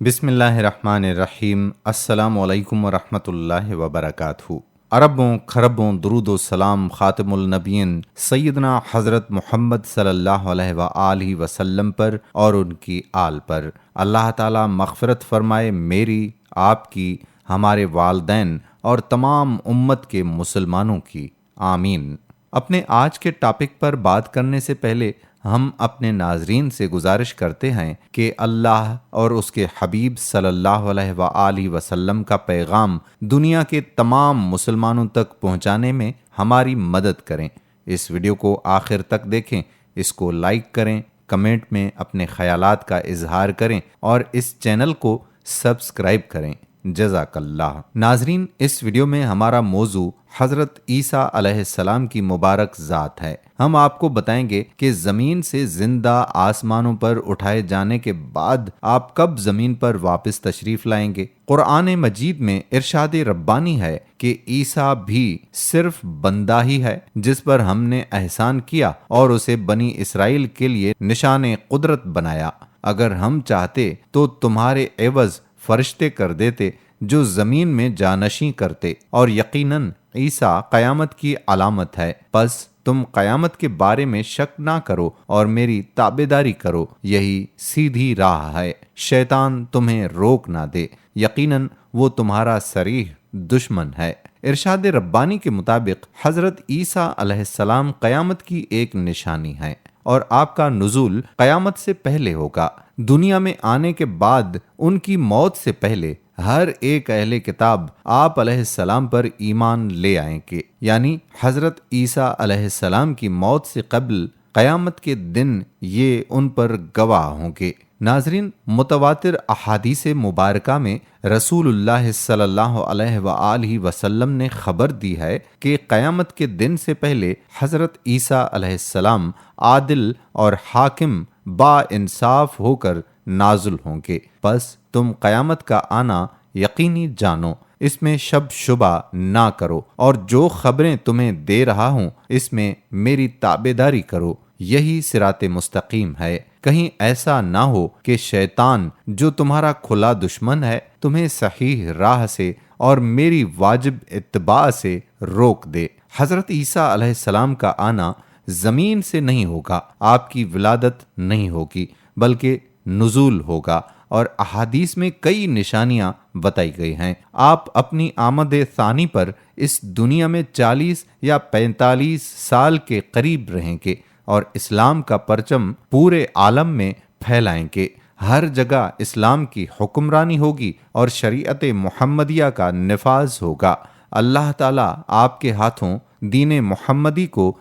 بسم اللہ الرحمن الرحیم۔ السلام علیکم ورحمۃ اللہ وبرکاتہ۔ اربوں خربوں درود و سلام خاتم النبیین سیدنا حضرت محمد صلی اللہ علیہ وآلہ وسلم پر اور ان کی آل پر۔ اللہ تعالیٰ مغفرت فرمائے میری، آپ کی، ہمارے والدین اور تمام امت کے مسلمانوں کی، آمین۔ اپنے آج کے ٹاپک پر بات کرنے سے پہلے ہم اپنے ناظرین سے گزارش کرتے ہیں کہ اللہ اور اس کے حبیب صلی اللہ علیہ وآلہ وسلم کا پیغام دنیا کے تمام مسلمانوں تک پہنچانے میں ہماری مدد کریں۔ اس ویڈیو کو آخر تک دیکھیں، اس کو لائک کریں، کمنٹ میں اپنے خیالات کا اظہار کریں اور اس چینل کو سبسکرائب کریں۔ جزاک اللہ۔ ناظرین، اس ویڈیو میں ہمارا موضوع حضرت عیسیٰ علیہ السلام کی مبارک ذات ہے۔ ہم آپ کو بتائیں گے کہ زمین سے زندہ آسمانوں پر اٹھائے جانے کے بعد آپ کب زمین پر واپس تشریف لائیں گے۔ قرآن مجید میں ارشاد ربانی ہے کہ عیسیٰ بھی صرف بندہ ہی ہے جس پر ہم نے احسان کیا اور اسے بنی اسرائیل کے لیے نشان قدرت بنایا۔ اگر ہم چاہتے تو تمہارے عوض فرشتے کر دیتے جو زمین میں جانشیں کرتے، اور یقیناً عیسیٰ قیامت کی علامت ہے، پس تم قیامت کے بارے میں شک نہ کرو اور میری تابعداری کرو، یہی سیدھی راہ ہے، شیطان تمہیں روک نہ دے، یقیناً وہ تمہارا صریح دشمن ہے۔ ارشاد ربانی کے مطابق حضرت عیسیٰ علیہ السلام قیامت کی ایک نشانی ہے اور آپ کا نزول قیامت سے پہلے ہوگا۔ دنیا میں آنے کے بعد ان کی موت سے پہلے ہر ایک اہل کتاب آپ علیہ السلام پر ایمان لے آئیں گے، یعنی حضرت عیسیٰ علیہ السلام کی موت سے قبل قیامت کے دن یہ ان پر گواہ ہوں گے۔ ناظرین، متواتر احادیث مبارکہ میں رسول اللہ صلی اللہ علیہ وآلہ وسلم نے خبر دی ہے کہ قیامت کے دن سے پہلے حضرت عیسیٰ علیہ السلام عادل اور حاکم با انصاف ہو کر نازل ہوں گے، پس تم قیامت کا آنا یقینی جانو، اس میں شب شبہ نہ کرو، اور جو خبریں تمہیں دے رہا ہوں اس میں میری تابعداری کرو، یہی صراط مستقیم ہے۔ کہیں ایسا نہ ہو کہ شیطان جو تمہارا کھلا دشمن ہے تمہیں صحیح راہ سے اور میری واجب اتباع سے روک دے۔ حضرت عیسیٰ علیہ السلام کا آنا زمین سے نہیں ہوگا، آپ کی ولادت نہیں ہوگی، بلکہ نزول ہوگا، اور احادیث میں کئی نشانیاں بتائی گئی ہیں۔ آپ اپنی آمد ثانی پر اس دنیا میں 40 یا 45 سال کے قریب رہیں گے اور اسلام کا پرچم پورے عالم میں پھیلائیں گے۔ ہر جگہ اسلام کی حکمرانی ہوگی اور شریعت محمدیہ کا نفاذ ہوگا۔ اللہ تعالیٰ آپ کے ہاتھوں دین محمدی کو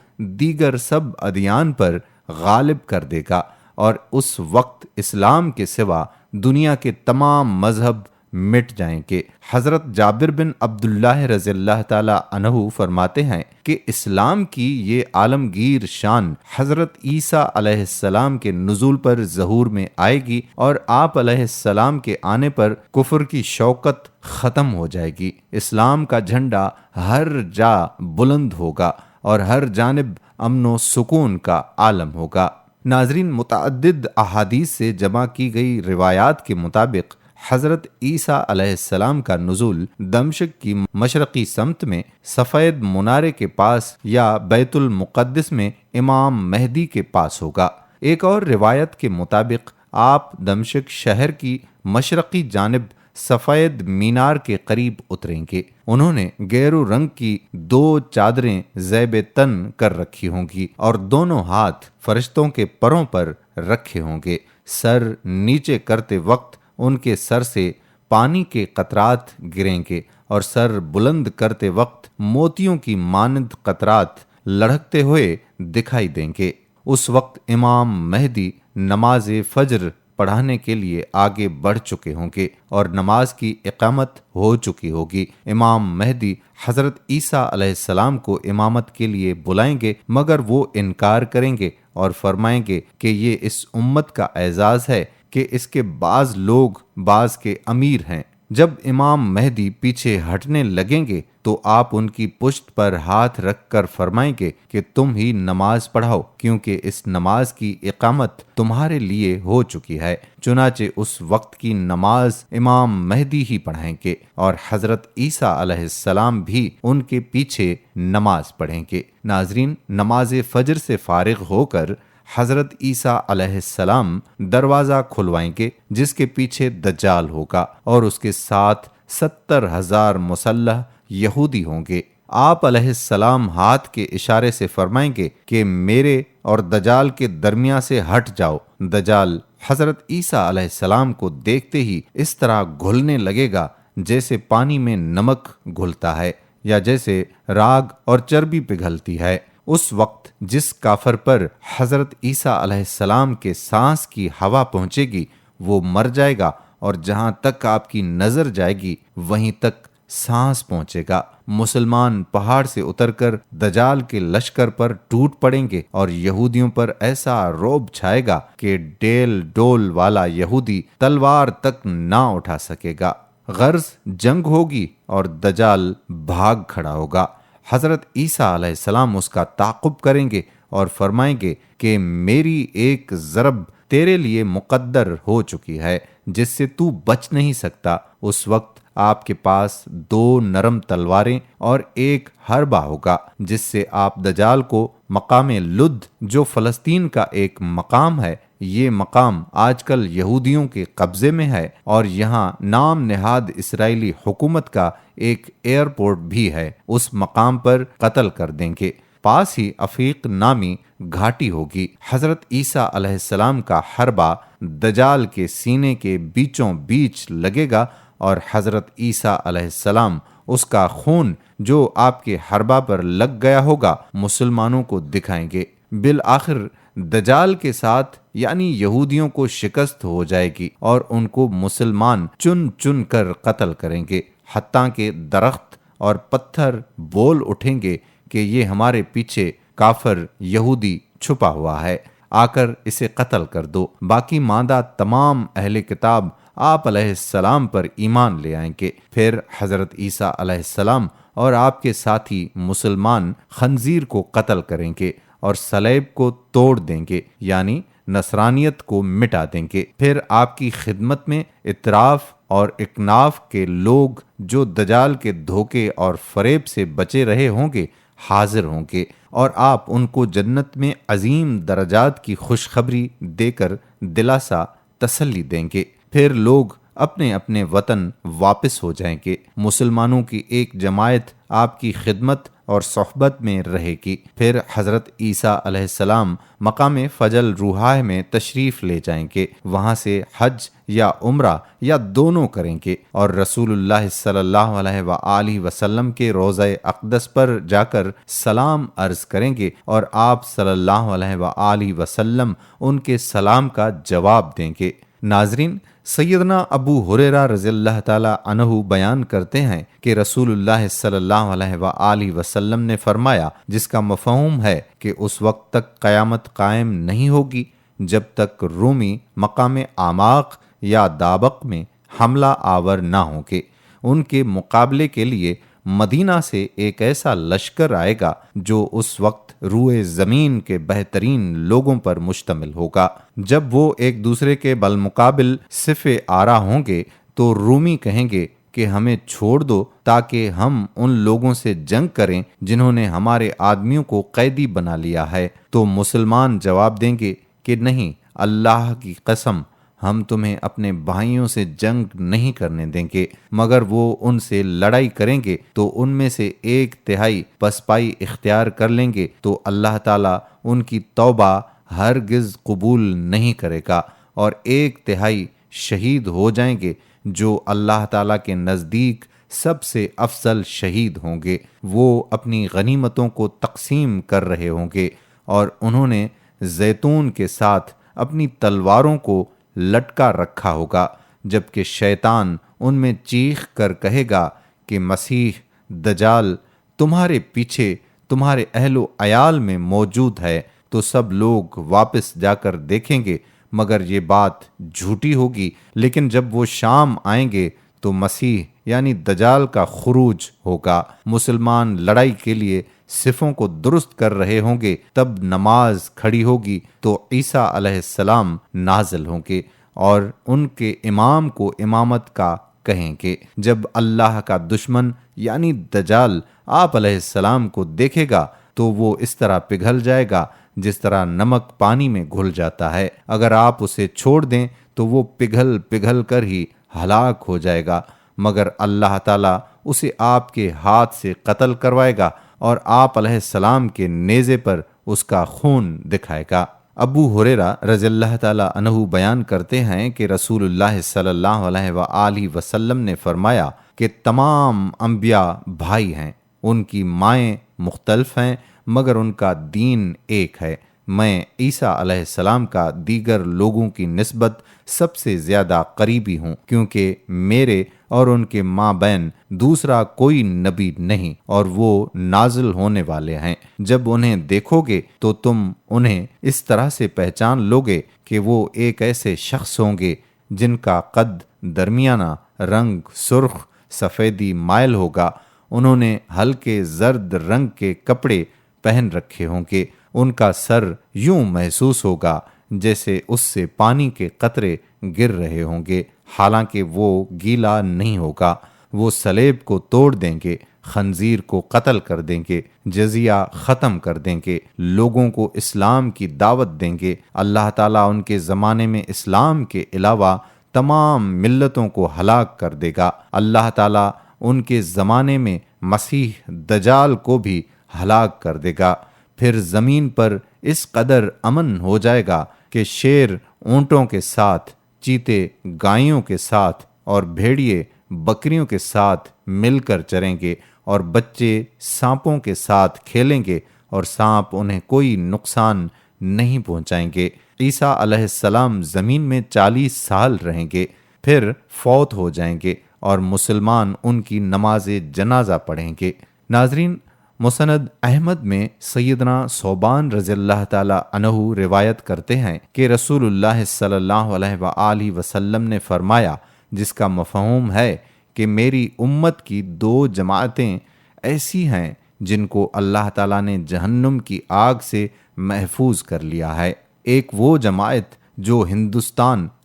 دیگر سب ادیان پر غالب کر دے گا، اور اس وقت اسلام کے سوا دنیا کے تمام مذہب مٹ جائیں گے۔ حضرت جابر بن عبداللہ رضی اللہ تعالیٰ عنہ فرماتے ہیں کہ اسلام کی یہ عالمگیر شان حضرت عیسیٰ علیہ السلام کے نزول پر ظہور میں آئے گی، اور آپ علیہ السلام کے آنے پر کفر کی شوکت ختم ہو جائے گی۔ اسلام کا جھنڈا ہر جا بلند ہوگا اور ہر جانب امن و سکون کا عالم ہوگا۔ ناظرین، متعدد احادیث سے جمع کی گئی روایات کے مطابق حضرت عیسیٰ علیہ السلام کا نزول دمشق کی مشرقی سمت میں سفید منارے کے پاس یا بیت المقدس میں امام مہدی کے پاس ہوگا۔ ایک اور روایت کے مطابق آپ دمشق شہر کی مشرقی جانب سفید مینار کے قریب اتریں گے۔ انہوں نے گیرو رنگ کی 2 چادریں زیب تن کر رکھی ہوں گی اور دونوں ہاتھ فرشتوں کے پروں پر رکھے ہوں گے۔ سر نیچے کرتے وقت ان کے سر سے پانی کے قطرات گریں گے اور سر بلند کرتے وقت موتیوں کی مانند قطرات لڑھکتے ہوئے دکھائی دیں گے۔ اس وقت امام مہدی نماز فجر پڑھانے کے لیے آگے بڑھ چکے ہوں گے اور نماز کی اقامت ہو چکی ہوگی۔ امام مہدی حضرت عیسیٰ علیہ السلام کو امامت کے لیے بلائیں گے، مگر وہ انکار کریں گے اور فرمائیں گے کہ یہ اس امت کا اعزاز ہے کہ اس کے بعض لوگ بعض کے امیر ہیں۔ جب امام مہدی پیچھے ہٹنے لگیں گے تو آپ ان کی پشت پر ہاتھ رکھ کر فرمائیں گے کہ تم ہی نماز پڑھاؤ، کیونکہ اس نماز کی اقامت تمہارے لیے ہو چکی ہے۔ چنانچہ اس وقت کی نماز امام مہدی ہی پڑھائیں گے اور حضرت عیسیٰ علیہ السلام بھی ان کے پیچھے نماز پڑھیں گے۔ ناظرین، نماز فجر سے فارغ ہو کر حضرت عیسیٰ علیہ السلام دروازہ کھلوائیں گے، جس کے پیچھے دجال ہوگا اور اس کے ساتھ 70,000 مسلح یہودی ہوں گے۔ آپ علیہ السلام ہاتھ کے اشارے سے فرمائیں گے کہ میرے اور دجال کے درمیان سے ہٹ جاؤ۔ دجال حضرت عیسیٰ علیہ السلام کو دیکھتے ہی اس طرح گھلنے لگے گا جیسے پانی میں نمک گھلتا ہے یا جیسے راگ اور چربی پگھلتی ہے۔ اس وقت جس کافر پر حضرت عیسیٰ علیہ السلام کے سانس کی ہوا پہنچے گی وہ مر جائے گا، اور جہاں تک آپ کی نظر جائے گی وہیں تک سانس پہنچے گا۔ مسلمان پہاڑ سے اتر کر دجال کے لشکر پر ٹوٹ پڑیں گے اور یہودیوں پر ایسا رعب چھائے گا کہ ڈیل ڈول والا یہودی تلوار تک نہ اٹھا سکے گا۔ غرض جنگ ہوگی اور دجال بھاگ کھڑا ہوگا۔ حضرت عیسیٰ علیہ السلام اس کا تعاقب کریں گے اور فرمائیں گے کہ میری ایک ضرب تیرے لیے مقدر ہو چکی ہے جس سے تو بچ نہیں سکتا۔ اس وقت آپ کے پاس 2 نرم تلواریں اور ایک حربہ ہوگا جس سے آپ دجال کو مقام لد، جو فلسطین کا ایک مقام ہے، یہ مقام آج کل یہودیوں کے قبضے میں ہے اور یہاں نام نہاد اسرائیلی حکومت کا ایک ایئرپورٹ بھی ہے، اس مقام پر قتل کر دیں گے۔ پاس ہی عفیق نامی گھاٹی ہوگی۔ حضرت عیسیٰ علیہ السلام کا حربہ دجال کے سینے کے بیچوں بیچ لگے گا اور حضرت عیسیٰ علیہ السلام اس کا خون جو آپ کے حربہ پر لگ گیا ہوگا مسلمانوں کو دکھائیں گے۔ بالآخر دجال کے ساتھ یعنی یہودیوں کو شکست ہو جائے گی اور ان کو مسلمان چن چن کر قتل کریں گے، حتیٰ کہ درخت اور پتھر بول اٹھیں گے کہ یہ ہمارے پیچھے کافر یہودی چھپا ہوا ہے، آ کر اسے قتل کر دو۔ باقی ماندہ تمام اہل کتاب آپ علیہ السلام پر ایمان لے آئیں گے۔ پھر حضرت عیسیٰ علیہ السلام اور آپ کے ساتھی مسلمان خنزیر کو قتل کریں گے اور صلیب کو توڑ دیں گے، یعنی نصرانیت کو مٹا دیں گے۔ پھر آپ کی خدمت میں اطراف اور اکناف کے لوگ جو دجال کے دھوکے اور فریب سے بچے رہے ہوں گے حاضر ہوں گے، اور آپ ان کو جنت میں عظیم درجات کی خوشخبری دے کر دلاسا تسلی دیں گے۔ پھر لوگ اپنے اپنے وطن واپس ہو جائیں گے۔ مسلمانوں کی ایک جماعت آپ کی خدمت اور صحبت میں رہے گی۔ پھر حضرت عیسیٰ علیہ السلام مقام فجل روحائے میں تشریف لے جائیں گے، وہاں سے حج یا عمرہ یا دونوں کریں گے اور رسول اللہ صلی اللہ علیہ وآلہ وسلم کے روضہ اقدس پر جا کر سلام عرض کریں گے اور آپ صلی اللہ علیہ وآلہ وسلم ان کے سلام کا جواب دیں گے۔ ناظرین، سیدنا ابو ہریرہ رضی اللہ تعالی عنہ بیان کرتے ہیں کہ رسول اللہ صلی اللہ علیہ وآلہ وسلم نے فرمایا، جس کا مفہوم ہے کہ اس وقت تک قیامت قائم نہیں ہوگی جب تک رومی مقام اعماق یا دابق میں حملہ آور نہ ہوں گے۔ ان کے مقابلے کے لیے مدینہ سے ایک ایسا لشکر آئے گا جو اس وقت روئے زمین کے بہترین لوگوں پر مشتمل ہوگا۔ جب وہ ایک دوسرے کے بالمقابل صف آرا ہوں گے تو رومی کہیں گے کہ ہمیں چھوڑ دو تاکہ ہم ان لوگوں سے جنگ کریں جنہوں نے ہمارے آدمیوں کو قیدی بنا لیا ہے۔ تو مسلمان جواب دیں گے کہ نہیں، اللہ کی قسم، ہم تمہیں اپنے بھائیوں سے جنگ نہیں کرنے دیں گے، مگر وہ ان سے لڑائی کریں گے تو ان میں سے 1/3 پسپائی اختیار کر لیں گے تو اللہ تعالیٰ ان کی توبہ ہرگز قبول نہیں کرے گا، اور 1/3 شہید ہو جائیں گے جو اللہ تعالیٰ کے نزدیک سب سے افضل شہید ہوں گے۔ وہ اپنی غنیمتوں کو تقسیم کر رہے ہوں گے اور انہوں نے زیتون کے ساتھ اپنی تلواروں کو لٹکا رکھا ہوگا، جبکہ شیطان ان میں چیخ کر کہے گا کہ مسیح دجال تمہارے پیچھے تمہارے اہل و عیال میں موجود ہے۔ تو سب لوگ واپس جا کر دیکھیں گے، مگر یہ بات جھوٹی ہوگی، لیکن جب وہ شام آئیں گے تو مسیح یعنی دجال کا خروج ہوگا۔ مسلمان لڑائی کے لیے صفوں کو درست کر رہے ہوں گے، تب نماز کھڑی ہوگی تو عیسیٰ علیہ السلام نازل ہوں گے اور ان کے امام کو امامت کا کہیں گے۔ جب اللہ کا دشمن یعنی دجال آپ علیہ السلام کو دیکھے گا تو وہ اس طرح پگھل جائے گا جس طرح نمک پانی میں گھل جاتا ہے۔ اگر آپ اسے چھوڑ دیں تو وہ پگھل پگھل کر ہی ہلاک ہو جائے گا، مگر اللہ تعالیٰ اسے آپ کے ہاتھ سے قتل کروائے گا اور آپ علیہ السلام کے نیزے پر اس کا خون دکھائے گا۔ ابو ہریرہ رضی اللہ تعالیٰ عنہ بیان کرتے ہیں کہ رسول اللہ صلی اللہ علیہ وآلہ وسلم نے فرمایا کہ تمام انبیاء بھائی ہیں، ان کی مائیں مختلف ہیں مگر ان کا دین ایک ہے۔ میں عیسیٰ علیہ السلام کا دیگر لوگوں کی نسبت سب سے زیادہ قریبی ہوں، کیونکہ میرے اور ان کے مابین دوسرا کوئی نبی نہیں اور وہ نازل ہونے والے ہیں۔ جب انہیں دیکھو گے تو تم انہیں اس طرح سے پہچان لوگے کہ وہ ایک ایسے شخص ہوں گے جن کا قد درمیانہ، رنگ سرخ سفیدی مائل ہوگا، انہوں نے ہلکے زرد رنگ کے کپڑے پہن رکھے ہوں گے، ان کا سر یوں محسوس ہوگا جیسے اس سے پانی کے قطرے گر رہے ہوں گے، حالانکہ وہ گیلا نہیں ہوگا۔ وہ صلیب کو توڑ دیں گے، خنزیر کو قتل کر دیں گے، جزیہ ختم کر دیں گے، لوگوں کو اسلام کی دعوت دیں گے۔ اللہ تعالیٰ ان کے زمانے میں اسلام کے علاوہ تمام ملتوں کو ہلاک کر دے گا۔ اللہ تعالیٰ ان کے زمانے میں مسیح دجال کو بھی ہلاک کر دے گا۔ پھر زمین پر اس قدر امن ہو جائے گا کہ شیر اونٹوں کے ساتھ، چیتے گایوں کے ساتھ اور بھیڑیے بکریوں کے ساتھ مل کر چریں گے اور بچے سانپوں کے ساتھ کھیلیں گے اور سانپ انہیں کوئی نقصان نہیں پہنچائیں گے۔ عیسیٰ علیہ السلام زمین میں 40 سال رہیں گے، پھر فوت ہو جائیں گے اور مسلمان ان کی نماز جنازہ پڑھیں گے۔ ناظرین، مسند احمد میں سیدنا ثوبان رضی اللہ تعالیٰ عنہ روایت کرتے ہیں کہ رسول اللہ صلی اللہ علیہ وآلہ وسلم نے فرمایا، جس کا مفہوم ہے کہ میری امت کی 2 جماعتیں ایسی ہیں جن کو اللہ تعالیٰ نے جہنم کی آگ سے محفوظ کر لیا ہے۔ ایک وہ جماعت جو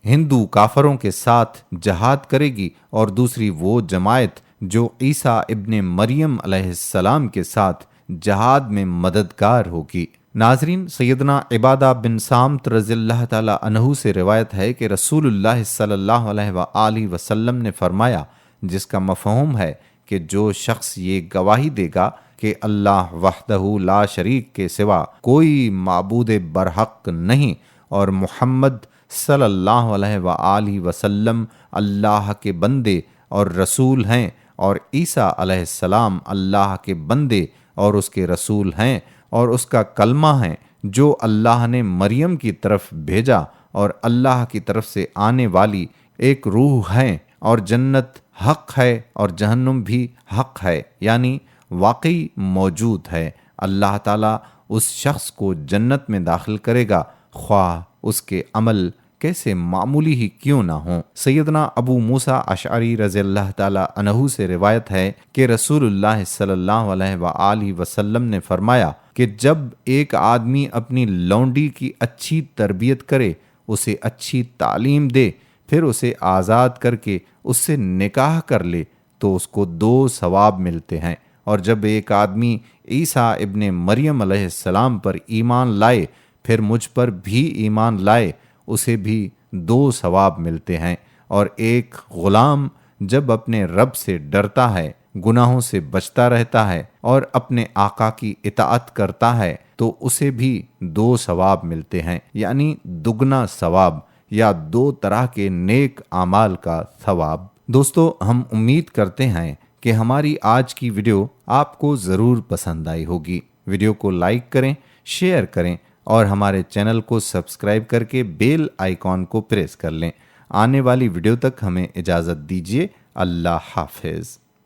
ہندو کافروں کے ساتھ جہاد کرے گی اور دوسری وہ جماعت جو عیسیٰ ابن مریم علیہ السلام کے ساتھ جہاد میں مددگار ہوگی۔ ناظرین، سیدنا عبادہ بن صامت رضی اللہ تعالیٰ عنہ سے روایت ہے کہ رسول اللہ صلی اللہ علیہ وآلہ وسلم نے فرمایا، جس کا مفہوم ہے کہ جو شخص یہ گواہی دے گا کہ اللہ وحدہ لا شریک کے سوا کوئی معبود برحق نہیں اور محمد صلی اللہ علیہ وآلہ وسلم اللہ کے بندے اور رسول ہیں اور عیسیٰ علیہ السلام اللہ کے بندے اور اس کے رسول ہیں اور اس کا کلمہ ہیں، جو اللہ نے مریم کی طرف بھیجا اور اللہ کی طرف سے آنے والی ایک روح ہے، اور جنت حق ہے اور جہنم بھی حق ہے، یعنی واقعی موجود ہے۔ اللہ تعالیٰ اس شخص کو جنت میں داخل کرے گا، خواہ اس کے عمل کیسے معمولی ہی کیوں نہ ہوں۔ سیدنا ابو موسیٰ اشعری رضی اللہ تعالیٰ عنہ سے روایت ہے کہ رسول اللہ صلی اللہ علیہ وآلہ وسلم نے فرمایا کہ جب ایک آدمی اپنی لونڈی کی اچھی تربیت کرے، اسے اچھی تعلیم دے، پھر اسے آزاد کر کے اس سے نکاح کر لے تو اس کو 2 ثواب ملتے ہیں، اور جب ایک آدمی عیسیٰ ابن مریم علیہ السلام پر ایمان لائے پھر مجھ پر بھی ایمان لائے، اسے بھی 2 ثواب ملتے ہیں، اور ایک غلام جب اپنے رب سے ڈرتا ہے، گناہوں سے بچتا رہتا ہے اور اپنے آقا کی اطاعت کرتا ہے تو اسے بھی 2 ثواب ملتے ہیں، یعنی دگنا ثواب یا 2 طرح کے نیک اعمال کا ثواب۔ دوستو، ہم امید کرتے ہیں کہ ہماری آج کی ویڈیو آپ کو ضرور پسند آئی ہوگی۔ ویڈیو کو لائک کریں، شیئر کریں اور ہمارے چینل کو سبسکرائب کر کے بیل آئیکن کو پریس کر لیں۔ آنے والی ویڈیو تک ہمیں اجازت دیجیے۔ اللہ حافظ۔